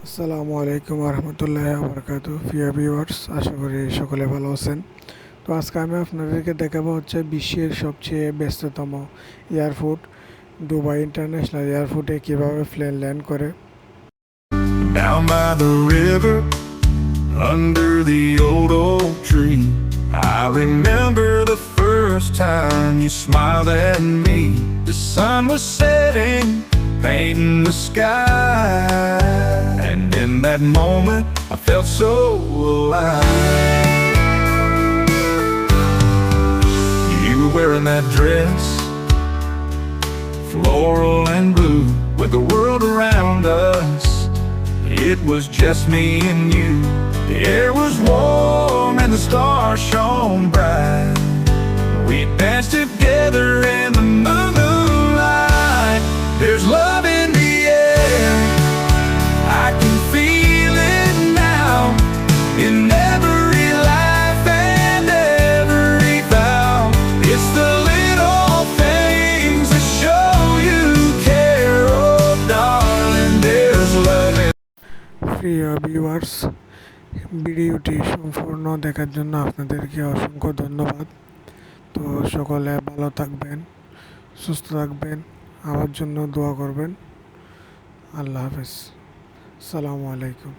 আসসালামু আলাইকুম রহমতুল্লাহ বরকাত প্রিয় ভিউয়ার্স, আশা করি সকলে ভালো আছেন। তো আজকে আমি আপনাদেরকে দেখাবো হচ্ছে বিশ্বের সবচেয়ে ব্যস্ততম এয়ারপোর্ট দুবাই ইন্টারন্যাশনাল এয়ারপোর্টে কীভাবে প্লেন ল্যান্ড করে। Down by the river, under the old oak tree, I remember the first time you smiled at me. The sun was setting, painting the sky, and in that moment I felt so alive. You were wearing that dress, floral and blue, with the world around us. It was just me and you. The air was warm and the stars shone bright. We danced together in the moonlight. There's love in the air, I can feel it now. In every laugh and every vow. It's the little things that show you care. Oh darling, there's love in প্রিয় viewers, ভিডিওটি সম্পূর্ণ দেখার জন্য আপনাদেরকে অসংখ্য ধন্যবাদ। তো সকলে ভালো থাকবেন, সুস্থ থাকবেন, আমার জন্য দোয়া করবেন। আল্লাহ হাফেজ, আসসালামু আলাইকুম।